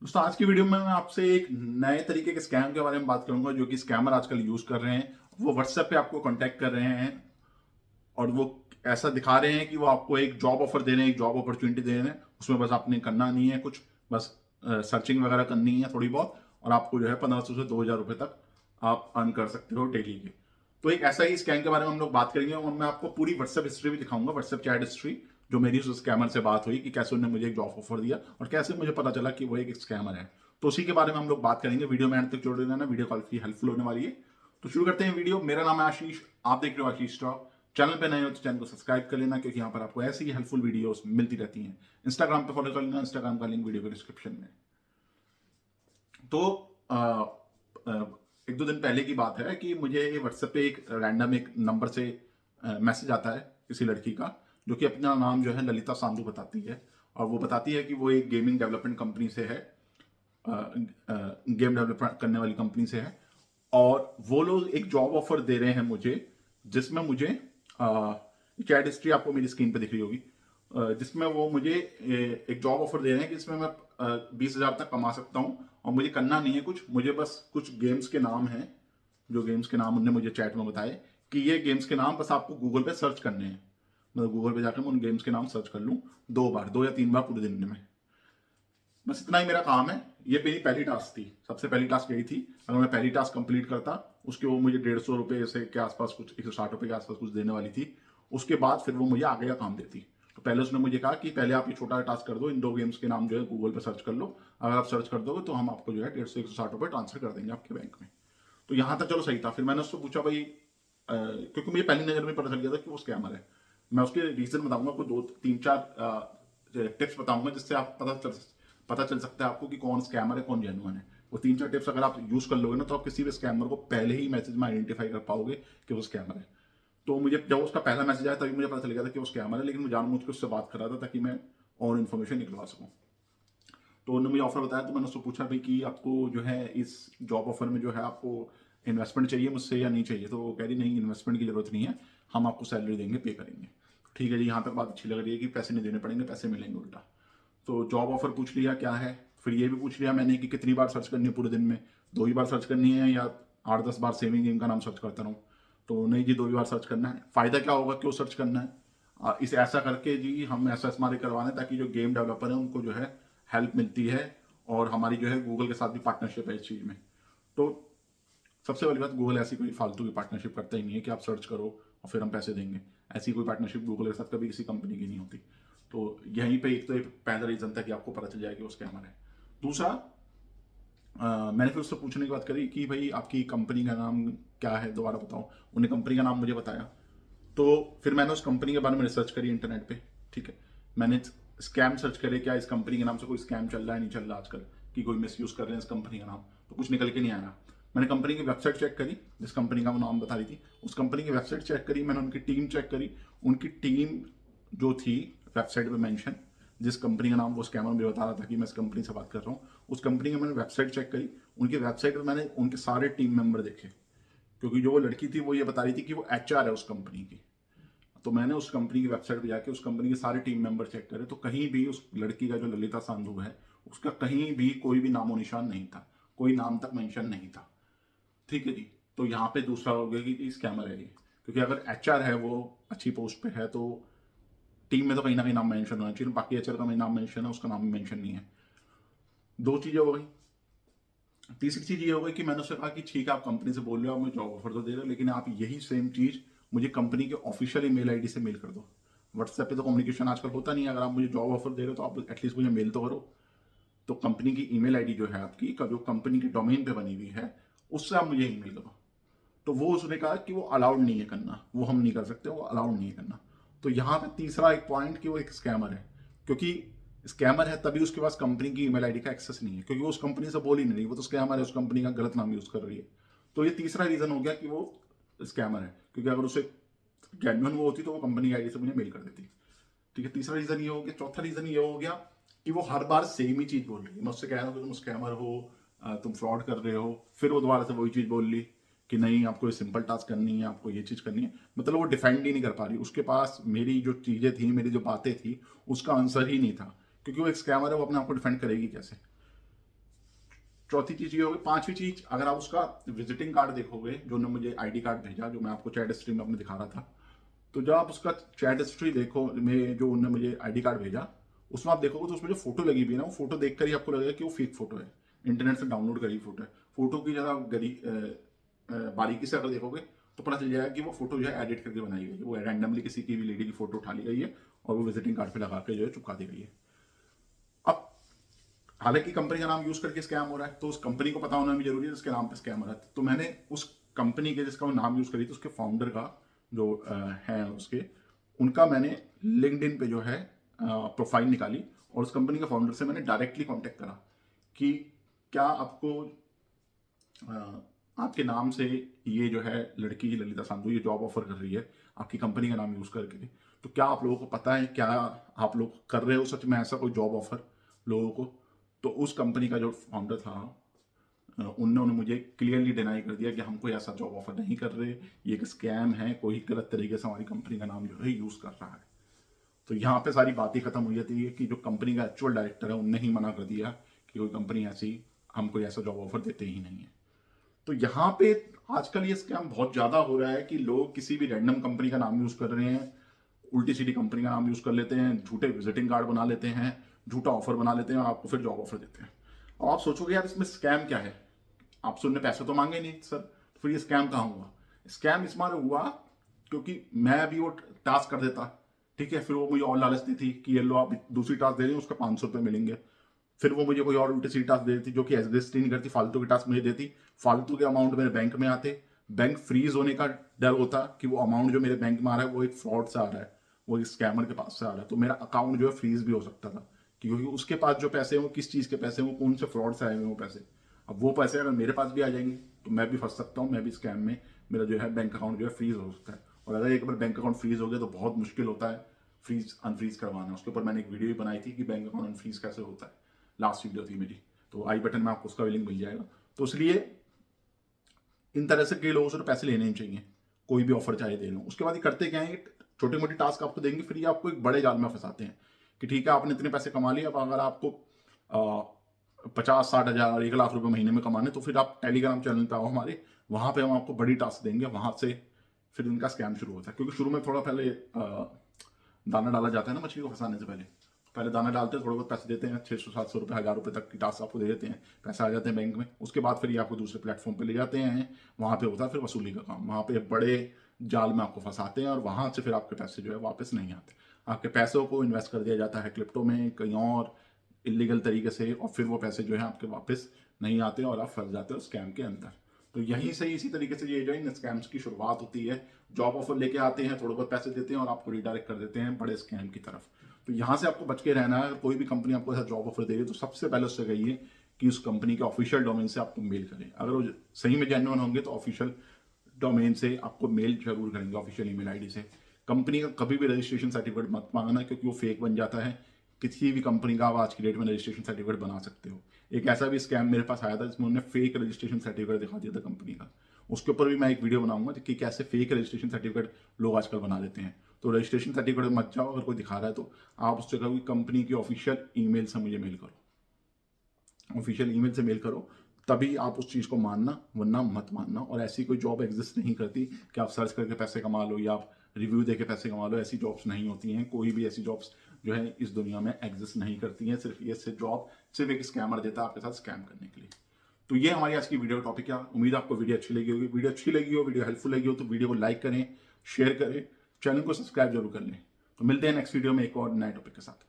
दोस्तों आज की वीडियो में मैं आपसे एक नए तरीके के स्कैम के बारे में बात करूंगा जो कि स्कैमर आजकल यूज कर रहे हैं। वो व्हाट्सएप पे आपको कांटेक्ट कर रहे हैं और वो ऐसा दिखा रहे हैं कि वो आपको एक जॉब ऑफर दे रहे हैं, एक जॉब अपॉर्चुनिटी दे रहे हैं। उसमें बस आपने करना नहीं है कुछ, बस सर्चिंग वगैरह करनी है थोड़ी बहुत, और आपको जो है 1500 से 2000 रुपए तक आप अर्न कर सकते हो डेली के। तो एक ऐसा ही स्कैम के बारे में हम लोग बात करेंगे और मैं आपको पूरी व्हाट्सएप हिस्ट्री भी दिखाऊंगा, व्हाट्सएप चैट हिस्ट्री, जो मेरी उस स्कैमर से बात हुई कि कैसे उन्होंने मुझे एक जॉब ऑफर दिया और कैसे मुझे पता चला कि वो एक स्कैमर है। तो उसी के बारे में हम लोग बात करेंगे। वीडियो में एंड तक जोड़े रहना, वीडियो काफी हेल्पफुल होने वाली है। तो शुरू करते हैं वीडियो। मेरा नाम है आशीष, आप देख रहे हो आशीष टॉक। चैनल पे नए हो तो चैनल को सब्सक्राइब कर लेना, क्योंकि यहाँ पर आपको ऐसी ही हेल्पफुल वीडियोस मिलती रहती हैं। इंस्टाग्राम पे फॉलो कर लेना, इंस्टाग्राम का लिंक वीडियो के डिस्क्रिप्शन में। तो आ, आ, एक दो दिन पहले की बात है कि मुझे व्हाट्सएप पे एक रैंडम एक नंबर से मैसेज आता है किसी लड़की का, जो कि अपना नाम जो है ललिता सांधु बताती है। और वो बताती है कि वो एक गेमिंग डेवलपमेंट कंपनी से है, गेम डेवलप करने वाली कंपनी से है। और वो लोग एक जॉब ऑफर दे रहे हैं मुझे, जिसमें मुझे चैट हिस्ट्री आपको मेरी स्क्रीन पे दिख रही होगी, जिसमें वो मुझे एक जॉब ऑफर दे रहे हैं कि इसमें मैं 20,000 तक कमा सकता हूँ और मुझे करना नहीं है कुछ, मुझे बस कुछ गेम्स के नाम हैं, जो गेम्स के नाम उन्होंने मुझे चैट में बताए कि ये गेम्स के नाम बस आपको गूगल पे सर्च करने हैं। मतलब गूगल पे जाकर मैं उन गेम्स के नाम सर्च कर लूँ 2 बार, 2 या 3 बार पूरे दिन में। बस इतना ही मेरा काम है। ये मेरी पहली टास्क थी, सबसे पहली टास्क यही थी। अगर मैं पहली टास्क कंप्लीट करता, उसके वो मुझे 150 रुपये से के आसपास, कुछ 160 रुपये के आसपास कुछ देने वाली थी। उसके बाद फिर वो मुझे आगे का काम देती। तो पहले उसने मुझे कहा कि पहले आप ये छोटा टास्क कर दो, इन 2 गेम्स के नाम जो है गूगल पर सर्च कर लो। अगर आप सर्च कर दोगे तो हम आपको जो है 150 160 रुपये ट्रांसफर कर देंगे आपके बैंक में। तो यहाँ तक चलो सही था। फिर मैंने उससे पूछा भाई, क्योंकि मुझे पहली नजर में पता चल गया था कि वो स्कैमर है। मैं उसके रीजन बताऊंगा, आपको 2 3 4 टिप्स बताऊंगा जिससे आप पता चल सकता है आपको कि कौन स्कैमर है कौन जेन्युइन है। वो 3 4 टिप्स अगर आप यूज कर लोगे ना, तो आप किसी भी स्कैमर को पहले ही मैसेज में आइडेंटिफाई कर पाओगे कि वो स्कैमर है। तो मुझे जब उसका पहला मैसेज आया तभी मुझे पता चल गया था कि वो स्कैमर है, लेकिन मैं जानबूझ के उससे बात कर रहा था ताकि मैं और इन्फॉर्मेशन निकलवा सकूं। तो उन्होंने मुझे ऑफर बताया, तो मैंने उससे पूछा भाई कि आपको जो है इस जॉब ऑफर में जो है आपको इन्वेस्टमेंट चाहिए मुझसे या नहीं चाहिए। तो वो कह रही नहीं, इन्वेस्टमेंट की जरूरत नहीं है, हम आपको सैलरी देंगे, पे करेंगे। ठीक है जी, यहाँ तक बात अच्छी लग रही है कि पैसे नहीं देने पड़ेंगे, पैसे मिलेंगे उल्टा। तो जॉब ऑफर पूछ लिया क्या है, फिर ये भी पूछ लिया मैंने कि कितनी बार सर्च करनी है पूरे दिन में, 2 ही बार सर्च करनी है या 8 10 बार सेविंग गेम का नाम सर्च करता रहूँ। तो नहीं जी, 2 ही बार सर्च करना है। फायदा क्या होगा, क्यों सर्च करना है? इसे ऐसा करके जी हम ऐसा इस्तेमाल करवाने ताकि जो गेम डेवलपर है उनको जो है हेल्प मिलती है, और हमारी जो है गूगल के साथ भी पार्टनरशिप है इस चीज़ में। तो सबसे पहली बात, गूगल ऐसी कोई फालतू की पार्टनरशिप करता ही नहीं है कि आप सर्च करो और फिर हम पैसे देंगे। ऐसी कोई पार्टनरशिप गूगल के साथ कभी किसी कंपनी की नहीं होती। तो यहीं पे एक तो एक पहला रीजन था कि आपको पता चल जाए कि वो स्कैमर है। दूसरा, मैंने फिर उससे पूछने की बात करी कि भाई आपकी कंपनी का नाम क्या है, दोबारा बताओ। उन्हें कंपनी का नाम मुझे बताया। तो फिर मैंने उस कंपनी के बारे में रिसर्च करी इंटरनेट पे। ठीक है, मैंने स्कैम सर्च करे, क्या इस कंपनी के नाम से कोई स्कैम चल रहा है नहीं चल रहा आजकल, कि कोई मिस यूज कर रहे हैं इस कंपनी का नाम। तो कुछ निकल के नहीं आया। मैंने कंपनी की वेबसाइट चेक करी, जिस कंपनी का वो नाम बता रही थी उस कंपनी की वेबसाइट चेक करी। मैंने उनकी टीम चेक करी, उनकी टीम जो थी वेबसाइट पे मेंशन, जिस कंपनी का नाम वो स्कैमर मुझे बता रहा था कि मैं इस कंपनी से बात कर रहा हूँ, उस कंपनी की मैंने वेबसाइट चेक करी। उनकी वेबसाइट पर मैंने उनके सारे टीम मेंबर देखे, क्योंकि जो वो लड़की थी वो ये बता रही थी कि वो एचआर है उस कंपनी की। तो मैंने उस कंपनी की वेबसाइट पे जाके उस कंपनी के सारे टीम मेंबर चेक करे, तो कहीं भी उस लड़की का जो ललिता सांधु है उसका कहीं भी कोई भी नामो निशान नहीं था, कोई नाम तक मेंशन नहीं था। ठीक है जी। तो यहाँ पे दूसरा हो गया कि स्कैमर है ये, क्योंकि अगर एचआर है, वो अच्छी पोस्ट पे है, तो टीम में तो कहीं ना कहीं नाम मेंशन होना चाहिए। बाकी एचआर का नाम मेंशन है, उसका नाम मेंशन नहीं है। 2 चीजें हो गई। तीसरी चीज ये हो गई कि मैंने उससे कहा कि ठीक है, आप कंपनी से बोल रहे हो, आप मुझे जॉब ऑफर तो दे रहे हो, लेकिन आप यही सेम चीज मुझे कंपनी के ऑफिशियल ईमेल आईडी से मेल कर दो। व्हाट्सएप पे तो कम्युनिकेशन आजकल होता नहीं है। अगर आप मुझे जॉब ऑफर दे रहे हो तो आप एटलीस्ट मुझे मेल तो करो। तो कंपनी की ईमेल आईडी जो है आपकी, का जो कंपनी की डोमेन पे बनी हुई है, उससे आप मुझे ईमेल करो। तो वो उसने कहा कि वो अलाउड नहीं है करना, वो हम नहीं कर सकते, वो अलाउड नहीं है करना। तो यहाँ पे तीसरा एक पॉइंट कि वो एक स्कैमर है, क्योंकि स्कैमर है तभी उसके पास कंपनी की ईमेल आईडी का एक्सेस नहीं है, क्योंकि वो उस कंपनी से बोल ही नहीं रही, वो तो स्कैमर है, उस कंपनी का गलत नाम यूज कर रही है। तो ये तीसरा रीजन हो गया कि वो स्कैमर है, क्योंकि अगर उसे जेन्युइन वो होती तो वो कंपनी की आईडी से मुझे मेल कर देती। ठीक है, तीसरा रीजन ये हो गया। चौथा रीजन ये हो गया कि वो हर बार सेम ही चीज बोल रही है। मैं उससे कह रहा हूँ कि तुम स्कैमर हो, तुम फ्रॉड कर रहे हो, फिर वो दोबारा से वही चीज बोल ली कि नहीं, आपको ये सिंपल टास्क करनी है, आपको ये चीज करनी है। मतलब वो डिफेंड ही नहीं कर पा रही, उसके पास मेरी जो चीजें थी, मेरी जो बातें थी, उसका आंसर ही नहीं था, क्योंकि वो एक स्कैमर है, वो अपने आप को डिफेंड करेगी कैसे? चौथी चीज ये होगी। पांचवी चीज, अगर आप उसका विजिटिंग कार्ड देखोगे, जो उन्होंने मुझे आईडी कार्ड भेजा, जो मैं आपको चैट हिस्ट्री में अपने दिखा रहा था, तो जब आप उसका चैट हिस्ट्री देखो में, जो उन्होंने मुझे आईडी कार्ड भेजा, उसमें आप देखोगे तो उसमें जो फोटो लगी हुई है ना, वो फोटो देखकर ही आपको लगेगा कि वो फेक फोटो है, इंटरनेट से डाउनलोड करी फोटो है। फोटो की ज़्यादा बारीकी से अगर देखोगे तो पता चल जाएगा कि वो फोटो जो है एडिट करके बनाई गई है, वो रैंडमली किसी की भी लेडी की फोटो उठा ली गई है और वो विजिटिंग कार्ड पे लगा के जो है चिपका दी गई है। अब हालांकि कंपनी का नाम यूज करके स्कैम हो रहा है, तो उस कंपनी को पता होना भी जरूरी है जिसके नाम पे स्कैम हो रहा है। तो मैंने उस कंपनी के जिसका वो नाम यूज करी थी, उसके फाउंडर का जो है उसके, उनका मैंने लिंक्डइन पे जो है प्रोफाइल निकाली और उस कंपनी के फाउंडर से मैंने डायरेक्टली कांटेक्ट करा कि क्या आपको आपके नाम से ये जो है लड़की ललिता सांधू ये जॉब ऑफर कर रही है आपकी कंपनी का नाम यूज करके, तो क्या आप लोगों को पता है, क्या आप लोग कर रहे हो सच में ऐसा कोई जॉब ऑफर लोगों को? तो उस कंपनी का जो फाउंडर था, उन्होंने मुझे क्लियरली डिनाई कर दिया कि हम कोई ऐसा जॉब ऑफर नहीं कर रहे, ये एक स्कैम है, कोई गलत तरीके से हमारी कंपनी का नाम जो है यूज कर रहा है। तो यहाँ पे सारी बातें खत्म हुई जाती है कि जो कंपनी का एक्चुअल डायरेक्टर है उनने ही मना कर दिया कि कोई कंपनी ऐसी, हम कोई ऐसा जॉब ऑफर देते ही नहीं है। तो यहाँ पे आजकल ये स्कैम बहुत ज्यादा हो रहा है कि लोग किसी भी रैंडम कंपनी का नाम यूज कर रहे हैं, उल्टी सीधी कंपनी का नाम यूज कर लेते हैं, झूठे विजिटिंग कार्ड बना लेते हैं, झूठा ऑफर बना लेते हैं और आपको फिर जॉब ऑफर देते हैं। और आप सोचोगे यार इसमें स्कैम क्या है, आपसे उनने पैसे तो मांगे नहीं सर, तो फिर ये स्कैम कहाँ हुआ? स्कैम इस बार हुआ क्योंकि मैं अभी वो टास्क कर देता, ठीक है, फिर वो मुझे और लालच दी थी कि ये लो आप दूसरी टास्क दे रहे हैं उसका 500 रुपये मिलेंगे। फिर वो मुझे कोई और उल्टी सीधी टास्क दे देती जो कि एग्जिस्ट ही नहीं करती, फालतू की टास्क मुझे देती, फालतू के अमाउंट मेरे बैंक में आते, बैंक फ्रीज होने का डर होता कि वो अमाउंट जो मेरे बैंक में आ रहा है वो एक फ्रॉड से आ रहा है, वो एक स्कैमर के पास से आ रहा है, तो मेरा अकाउंट जो है फ्रीज भी हो सकता था क्योंकि उसके पास जो पैसे हैं वो किस चीज़ के पैसे हैं, वो कौन से फ्रॉड से आए हुए वो पैसे। अब वो पैसे अगर मेरे पास भी आ जाएंगे तो मैं भी फंस सकता हूँ, मैं भी स्कैम में, मेरा जो है बैंक अकाउंट जो है फ्रीज हो सकता है। और अगर एक बार बैंक अकाउंट फ्रीज हो गया तो बहुत मुश्किल होता है फ्रीज अनफ्रीज करवाना। उसके ऊपर मैंने एक वीडियो भी बनाई थी कि बैंक अकाउंट अनफ्रीज कैसे होता है, लास्ट वीडियो थी मेरी, तो आई बटन में आपको उसका लिंक मिल जाएगा। तो इसलिए इन तरह से कई लोगों से तो पैसे लेने ही चाहिए, कोई भी ऑफर चाहे दे लो। उसके बाद ये करते क्या है, छोटी मोटी टास्क आपको देंगे, फिर ये आपको एक बड़े जाल में फंसाते हैं कि ठीक है आपने इतने पैसे कमा लिए, अब अगर आपको 50-60 हज़ार 1 लाख रुपए महीने में कमाने तो फिर आप टेलीग्राम चैनल पे आओ हमारे, वहां पे हम आपको बड़ी टास्क देंगे। वहां से फिर इनका स्कैम शुरू होता है क्योंकि शुरू में थोड़ा पहले दाना डाला जाता है ना मछली को फंसाने से पहले दाना डालते हैं, थोड़े बहुत पैसे देते हैं, 600-700 रुपये 1000 रुपये तक की टास्क आपको दे देते हैं, पैसे आ जाते हैं बैंक में। उसके बाद फिर ये आपको दूसरे प्लेटफॉर्म पे ले जाते हैं, वहाँ पे होता है फिर वसूली का काम, वहाँ पे बड़े जाल में आपको फंसाते हैं और वहाँ से फिर आपके पैसे जो है वापस नहीं आते। आपके पैसों को इन्वेस्ट कर दिया जाता है क्रिप्टो में, कहीं और इलीगल तरीके से, और फिर वो पैसे जो है आपके वापस नहीं आते और आप फंस जाते हो स्कैम के अंदर। तो यहीं से इसी तरीके से ये जो है स्कैम्स की शुरुआत होती है। जॉब ऑफर लेके आते हैं, थोड़े बहुत पैसे देते हैं और आपको रिडायरेक्ट कर देते हैं बड़े स्कैम की तरफ। तो यहाँ से आपको बच के रहना है। अगर कोई भी कंपनी आपको ऐसा जॉब ऑफर दे रही है तो सबसे पहले उससे कहिए कि उस कंपनी के ऑफिशियल डोमेन से आपको मेल करें। अगर वो सही में जेन्युइन होंगे तो ऑफिशियल डोमेन से आपको मेल जरूर करेंगे, ऑफिशियल ईमेल आईडी से। कंपनी का कभी भी रजिस्ट्रेशन सर्टिफिकेट मत मांगना क्योंकि वो फेक बन जाता है। किसी भी कंपनी का आप आज की डेट में रजिस्ट्रेशन सर्टिफिकेट बना सकते हो। एक ऐसा भी स्कैम मेरे पास आया था जिसमें उन्होंने फेक रजिस्ट्रेशन सर्टिफिकेट दिखा दिया था कंपनी का, उसके ऊपर भी मैं एक वीडियो बनाऊंगा कि कैसे फेक रजिस्ट्रेशन सर्टिफिकेट लोग आजकल बना लेते हैं। तो रजिस्ट्रेशन सर्टिफिकेट मत जाओ, अगर कोई दिखा रहा है तो आप उससे कहो कि कंपनी की ऑफिशियल ईमेल से मुझे मेल करो, ऑफिशियल ईमेल से मेल करो, तभी आप उस चीज़ को मानना, वरना मत मानना। और ऐसी कोई जॉब एग्जिस्ट नहीं करती कि आप सर्च करके पैसे कमा लो या आप रिव्यू दे के पैसे कमा लो, ऐसी जॉब्स नहीं होती हैं। कोई भी ऐसी जॉब्स जो है इस दुनिया में एग्जिस्ट नहीं करती हैं। सिर्फ ये से जॉब सिर्फ एक स्कैमर देता है आपके साथ स्कैम करने के लिए। तो ये हमारी आज की वीडियो का टॉपिक है। उम्मीद आपको वीडियो अच्छी लगी होगी। वीडियो अच्छी लगी हो, वीडियो हेल्पफुल लगी हो तो वीडियो को लाइक करें, शेयर करें, चैनल को सब्सक्राइब जरूर कर लें। तो मिलते हैं नेक्स्ट वीडियो में एक और नए टॉपिक के साथ।